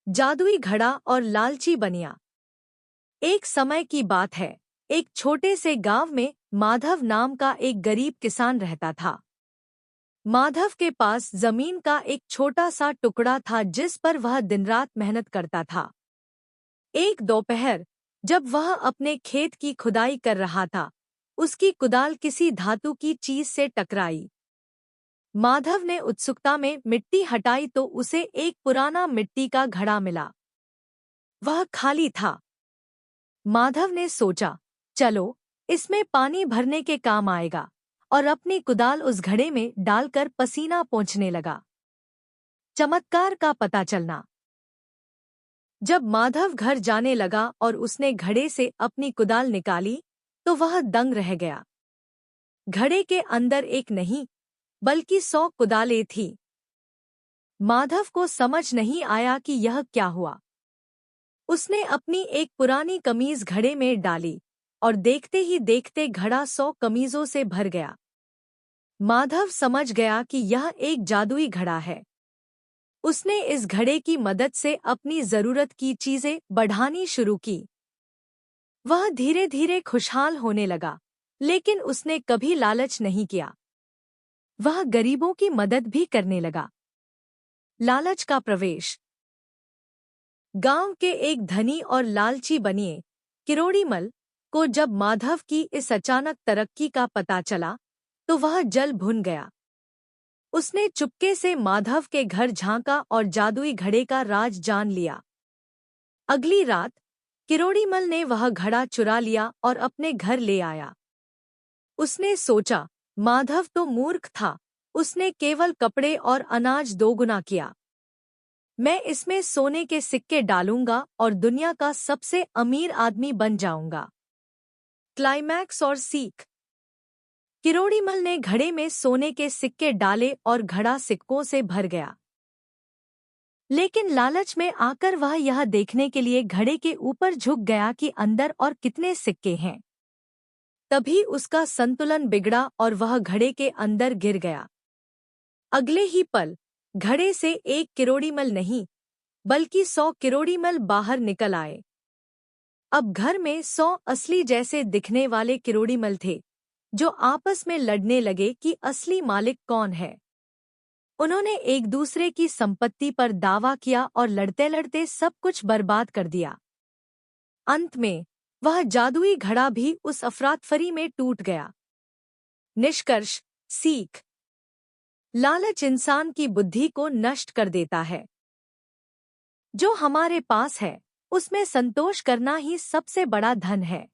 जादुई घड़ा और लालची बनिया। एक समय की बात है। एक छोटे से गांव में माधव नाम का एक गरीब किसान रहता था। माधव के पास जमीन का एक छोटा सा टुकड़ा था जिस पर वह दिन रात मेहनत करता था। एक दोपहर जब वह अपने खेत की खुदाई कर रहा था, उसकी कुदाल किसी धातु की चीज से टकराई। माधव ने उत्सुकता में मिट्टी हटाई तो उसे एक पुराना मिट्टी का घड़ा मिला। वह खाली था। माधव ने सोचा, चलो इसमें पानी भरने के काम आएगा, और अपनी कुदाल उस घड़े में डालकर पसीना पोंछने लगा। चमत्कार का पता चलना। जब माधव घर जाने लगा और उसने घड़े से अपनी कुदाल निकाली तो वह दंग रह गया। घड़े के अंदर एक नहीं बल्कि 100 कुदालें थीं। माधव को समझ नहीं आया कि यह क्या हुआ। उसने अपनी एक पुरानी कमीज घड़े में डाली और देखते ही देखते घड़ा 100 कमीजों से भर गया। माधव समझ गया कि यह एक जादुई घड़ा है। उसने इस घड़े की मदद से अपनी जरूरत की चीजें बढ़ानी शुरू की। वह धीरे धीरे खुशहाल होने लगा, लेकिन उसने कभी लालच नहीं किया। वह गरीबों की मदद भी करने लगा। लालच का प्रवेश। गांव के एक धनी और लालची बनिए किरोड़ीमल को जब माधव की इस अचानक तरक्की का पता चला तो वह जल भुन गया। उसने चुपके से माधव के घर झांका और जादुई घड़े का राज जान लिया। अगली रात किरोड़ीमल ने वह घड़ा चुरा लिया और अपने घर ले आया। उसने सोचा, माधव तो मूर्ख था, उसने केवल कपड़े और अनाज दोगुना किया। मैं इसमें सोने के सिक्के डालूंगा और दुनिया का सबसे अमीर आदमी बन जाऊंगा। क्लाइमैक्स और सीख। किरोड़ीमल ने घड़े में सोने के सिक्के डाले और घड़ा सिक्कों से भर गया। लेकिन लालच में आकर वह यह देखने के लिए घड़े के ऊपर झुक गया कि अंदर और कितने सिक्के हैं। तभी उसका संतुलन बिगड़ा और वह घड़े के अंदर गिर गया। अगले ही पल घड़े से एक किरोड़ीमल नहीं बल्कि 100 किरोड़ीमल बाहर निकल आए। अब घर में 100 असली जैसे दिखने वाले किरोड़ीमल थे, जो आपस में लड़ने लगे कि असली मालिक कौन है। उन्होंने एक दूसरे की संपत्ति पर दावा किया और लड़ते लड़ते सब कुछ बर्बाद कर दिया। अंत में वह जादुई घड़ा भी उस अफरातफरी में टूट गया। निष्कर्ष, सीख। लालच इंसान की बुद्धि को नष्ट कर देता है। जो हमारे पास है उसमें संतोष करना ही सबसे बड़ा धन है।